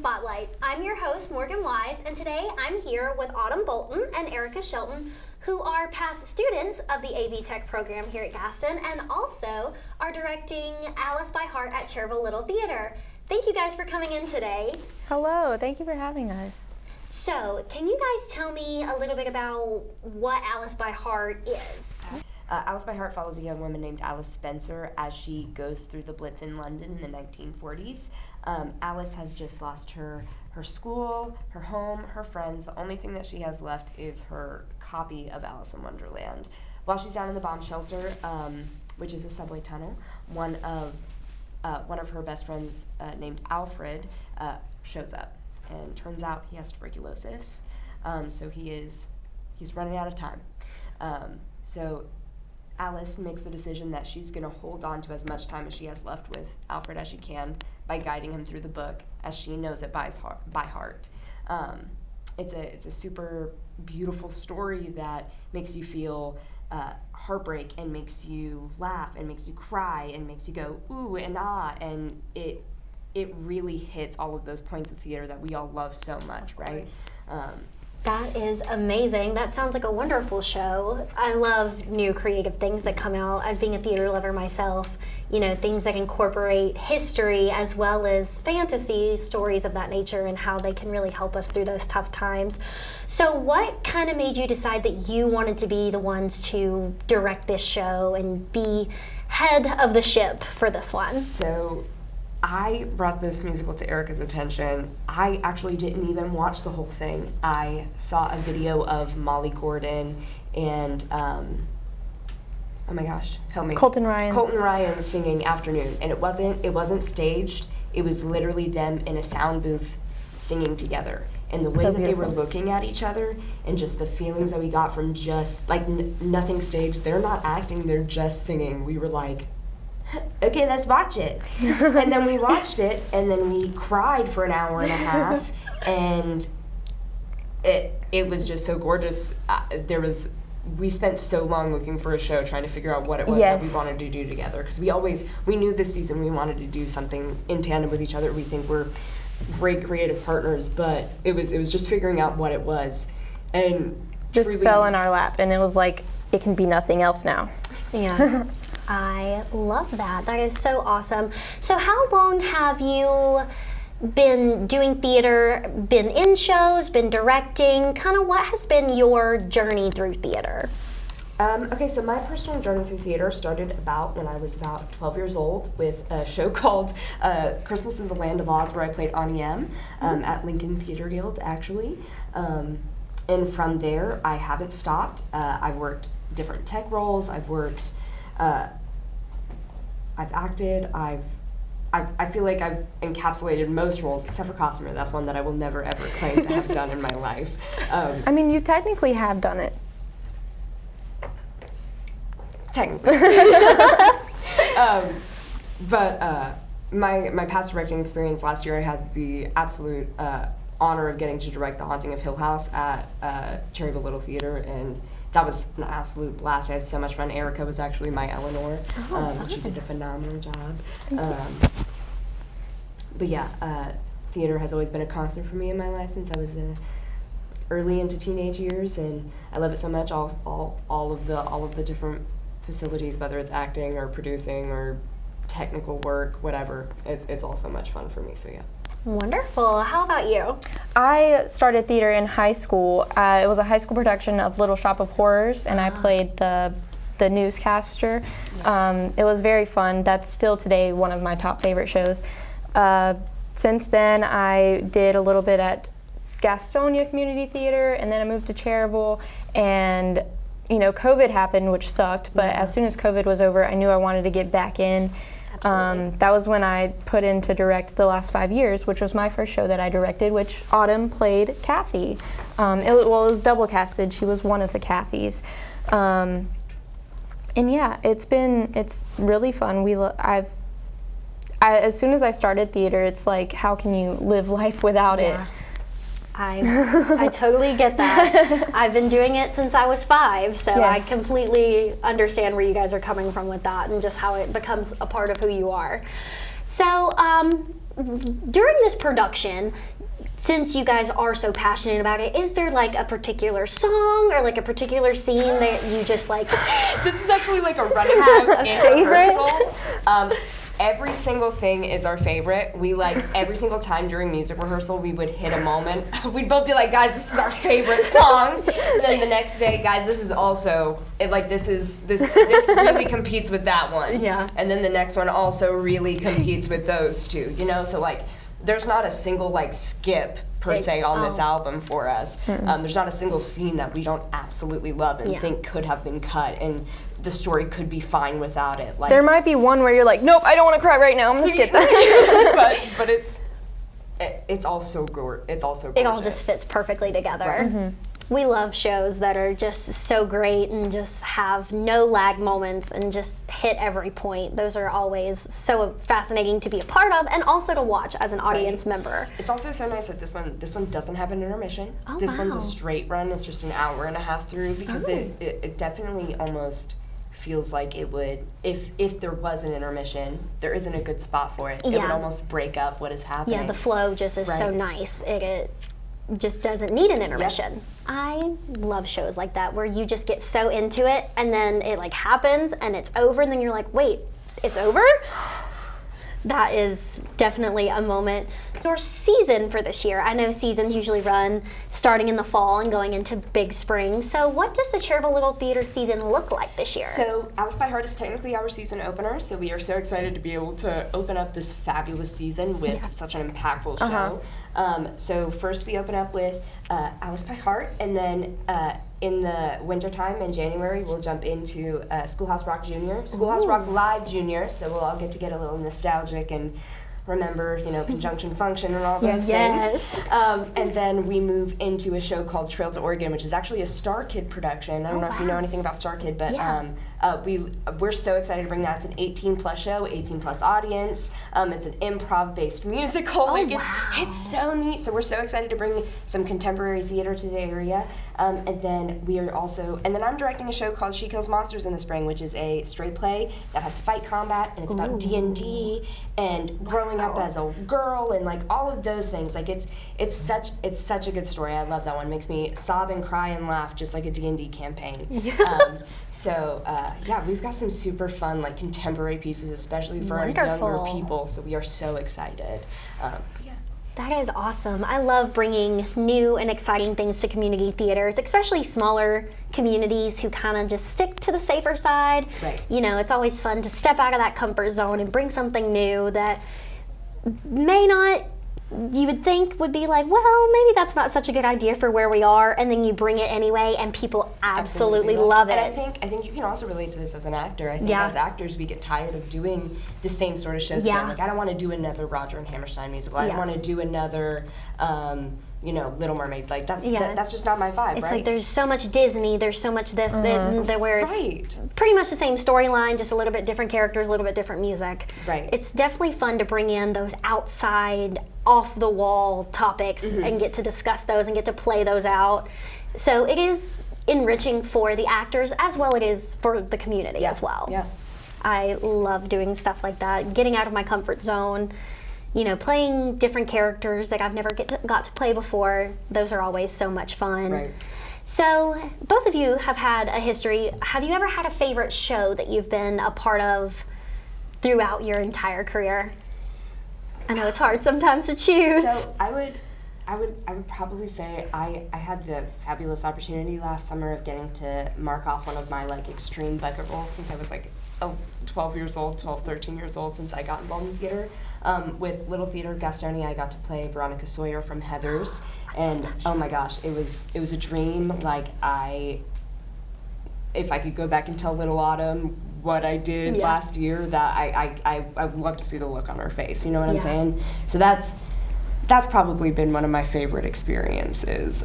Spotlight. I'm your host, Morgan Wise, and today I'm here with Autumn Bolton and Erica Shelton, who are past students of the AV Tech program here at Gaston and also are directing Alice by Heart at Cherryville Little Theater. Thank you guys for coming in today. Hello, thank you for having us. So, can you guys tell me a little bit about what Alice by Heart is? Alice by Heart follows a young woman named Alice Spencer as she goes through the Blitz in London in the 1940s. Alice has just lost her school, her home, her friends. The only thing that she has left is her copy of Alice in Wonderland. While she's down in the bomb shelter, which is a subway tunnel, one of her best friends named Alfred shows up, and turns out he has tuberculosis. So he's running out of time. So Alice makes the decision that she's going to hold on to as much time as she has left with Alfred as she can by guiding him through the book as she knows it by heart. It's a super beautiful story that makes you feel heartbreak and makes you laugh and makes you cry and makes you go ooh and ah, and it really hits all of those points of theater that we all love so much, right? That is amazing. That sounds like a wonderful show. I love new creative things that come out. As being a theater lover myself, you know, things that incorporate history as well as fantasy stories of that nature and how they can really help us through those tough times. So what kind of made you decide that you wanted to be the ones to direct this show and be head of the ship for this one? So I brought this musical to Erica's attention. I actually didn't even watch the whole thing. I saw a video of Molly Gordon and, oh my gosh, help me. Colton Ryan singing Afternoon. And it wasn't staged. It was literally them in a sound booth singing together. And the way that they were looking at each other and just the feelings that we got from just, like, nothing staged. They're not acting, they're just singing. We were like, okay, let's watch it. And then we watched it, and then we cried for an hour and a half, and it was just so gorgeous. We spent so long looking for a show, trying to figure out what it was that we wanted to do together, because we knew this season we wanted to do something in tandem with each other. We think we're great creative partners, but it was just figuring out what it was, and just fell in our lap, and it was like, it can be nothing else now. Yeah. I love that. That is so awesome. So how long have you been doing theater, been in shows, been directing? Kind of what has been your journey through theater? Okay, so my personal journey through theater started when I was about 12 years old with a show called Christmas in the Land of Oz, where I played Annie M at Lincoln Theater Guild, actually. And from there, I haven't stopped. I've worked different tech roles. I've worked I've acted, I feel like I've encapsulated most roles except for costumer. That's one that I will never ever claim to have done in my life. I mean, you technically have done it. Technically. But my past directing experience last year, I had the absolute honor of getting to direct The Haunting of Hill House at Cherryville Little Theater, and that was an absolute blast. I had so much fun. Erica was actually my Eleanor. She did a phenomenal job. But yeah, theater has always been a constant for me in my life since I was early into teenage years, and I love it so much. All of the different facilities, whether it's acting or producing or technical work, whatever. It's all so much fun for me. So yeah. Wonderful. How about you? I started theater in high school. It was a high school production of Little Shop of Horrors, and I played the newscaster. Yes. It was very fun. That's still today one of my top favorite shows. Since then, I did a little bit at Gaston Community Theater, and then I moved to Cherryville, and you know, COVID happened, which sucked, but as soon as COVID was over, I knew I wanted to get back in. That was when I put in to direct The Last 5 Years, which was my first show that I directed, which Autumn played Kathy. It was double casted. She was one of the Kathys. And yeah, it's really fun. As soon as I started theater, it's like, how can you live life without it? I totally get that. I've been doing it since I was 5, so I completely understand where you guys are coming from with that and just how it becomes a part of who you are. So during this production, since you guys are so passionate about it, is there like a particular song or like a particular scene that you just like? This is actually like a running joke in rehearsal. Every single thing is our favorite. We like every single time during music rehearsal we would hit a moment. We'd both be like, guys, this is our favorite song. And then the next day, guys, this is also this really competes with that one. Yeah. And then the next one also really competes with those two. You know, so like there's not a single like skip per se on this album for us. There's not a single scene that we don't absolutely love and think could have been cut, and the story could be fine without it. Like, there might be one where you're like, nope, I don't want to cry right now. I'm gonna skip that. but it's also gorgeous. It's also gorgeous. It all just fits perfectly together. Right. We love shows that are just so great and just have no lag moments and just hit every point. Those are always so fascinating to be a part of and also to watch as an audience member. It's also so nice that this one doesn't have an intermission. Oh, this wow. one's a straight run. It's just an hour and a half through because it definitely almost feels like it would, if there was an intermission, there isn't a good spot for it. It would almost break up what is happening. Yeah, the flow just is so nice. It just doesn't need an intermission. Yep. I love shows like that where you just get so into it and then it like happens and it's over and then you're like, wait, it's over? That is definitely a moment. Your season for this year, I know seasons usually run starting in the fall and going into big spring. So what does the Cherryville Little Theater season look like this year? So Alice by Heart is technically our season opener, so we are so excited to be able to open up this fabulous season with such an impactful show. So first we open up with Alice by Heart, and then in the wintertime in January we'll jump into Schoolhouse Rock Junior, Schoolhouse Rock Live Junior, so we'll all get to get a little nostalgic and remember, you know, conjunction function and all those things. And then we move into a show called Trail to Oregon, which is actually a Star Kid production. I don't know if you know anything about Star Kid, but we're so excited to bring that. It's an 18+ show, 18+ audience. It's an improv-based musical. It's so neat. So we're so excited to bring some contemporary theater to the area. And then I'm directing a show called She Kills Monsters in the Spring, which is a straight play that has fight combat, and it's about D&D and growing up as a girl and like all of those things. Like it's such a good story. I love that one. It makes me sob and cry and laugh just like a D&D campaign. We've got some super fun like contemporary pieces, especially for our younger people. So we are so excited. That is awesome. I love bringing new and exciting things to community theaters, especially smaller communities who kind of just stick to the safer side. Right. You know, it's always fun to step out of that comfort zone and bring something new that may not, you would think would be like, well, maybe that's not such a good idea for where we are, and then you bring it anyway, and people absolutely love it. And I think you can also relate to this as an actor. I think as actors, we get tired of doing the same sort of shows again. Like, I don't want to do another Roger and Hammerstein musical. I don't want to do another, Little Mermaid. Like, that's just not my vibe, It's right? like there's so much Disney, there's so much this, that where it's pretty much the same storyline, just a little bit different characters, a little bit different music. Right. It's definitely fun to bring in those outside, off-the-wall topics and get to discuss those and get to play those out. So it is enriching for the actors as well it is for the community as well. Yeah. I love doing stuff like that, getting out of my comfort zone. You know, playing different characters that I've never got to play before. Those are always so much fun. Right. So, both of you have had a history. Have you ever had a favorite show that you've been a part of throughout your entire career? I know it's hard sometimes to choose. So I would probably say I had the fabulous opportunity last summer of getting to mark off one of my like extreme bucket roles since I was like 13 years old since I got involved in theater. With Little Theater Gaston, I got to play Veronica Sawyer from Heathers, and oh my gosh, it was a dream. Like if I could go back and tell Little Autumn what I did last year, that I would love to see the look on her face. You know what I'm saying? So that's probably been one of my favorite experiences.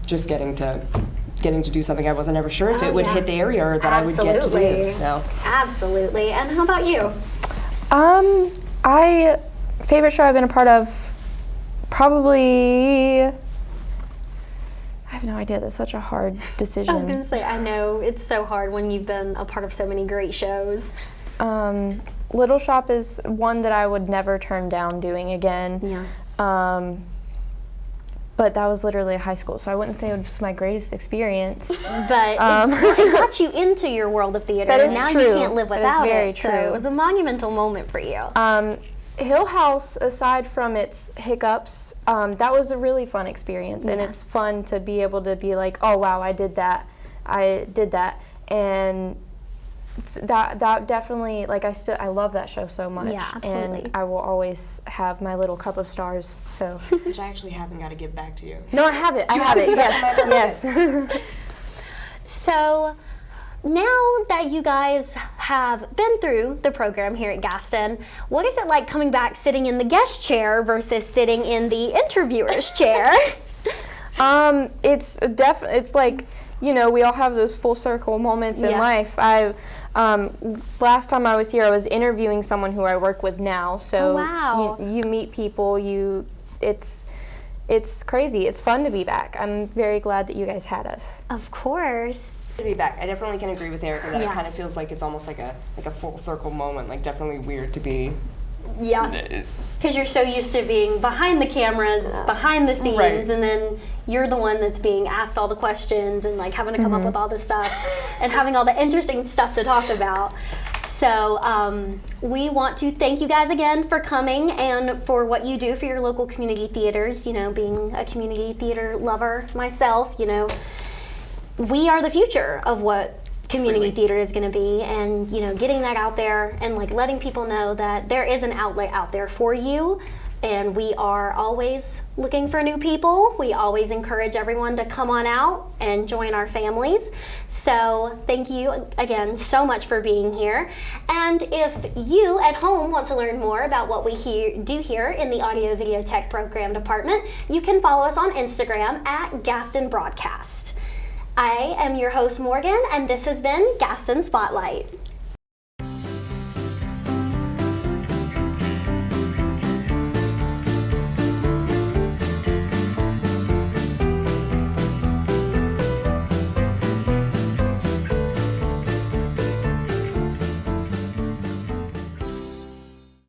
Just getting to do something I wasn't ever sure if it would hit the area or that I would get to do. So Absolutely. And how about you? Favorite show I've been a part of, probably, I have no idea. That's such a hard decision. I was going to say, I know it's so hard when you've been a part of so many great shows. Little Shop is one that I would never turn down doing again. Yeah. but that was literally a high school, so I wouldn't say it was my greatest experience. But it got you into your world of theater, That and is now true. you can't live That is without very it. So true. it was a monumental moment for you. Hill House, aside from its hiccups, that was a really fun experience, and it's fun to be able to be like, oh wow, I did that, and that definitely, like, I love that show so much. Yeah, absolutely. And I will always have my little cup of stars. So. Which I actually haven't got to give back to you. No, I have it. Yes, yes. So now that you guys have been through the program here at Gaston, what is it like coming back sitting in the guest chair versus sitting in the interviewer's chair? It's like, you know, we all have those full circle moments in life. Last time I was here, I was interviewing someone who I work with now. So wow. you meet people. It's crazy. It's fun to be back. I'm very glad that you guys had us. Of course. To be back, I definitely can agree with Erica that Yeah. it kind of feels like it's almost like a full circle moment. Like definitely weird to be. Yeah, because you're so used to being behind the cameras, behind the scenes, Right. and then you're the one that's being asked all the questions and like having to come up with all this stuff and having all the interesting stuff to talk about. So we want to thank you guys again for coming and for what you do for your local community theaters. You know, being a community theater lover myself, you know, we are the future of what community theater is going to be, and you know, getting that out there and like letting people know that there is an outlet out there for you, and we are always looking for new people. We always encourage everyone to come on out and join our families. So thank you again so much for being here. And if you at home want to learn more about what we do here in the audio video tech program department, you can follow us on Instagram at Gaston Broadcast. I am your host, Morgan, and this has been Gaston Spotlight.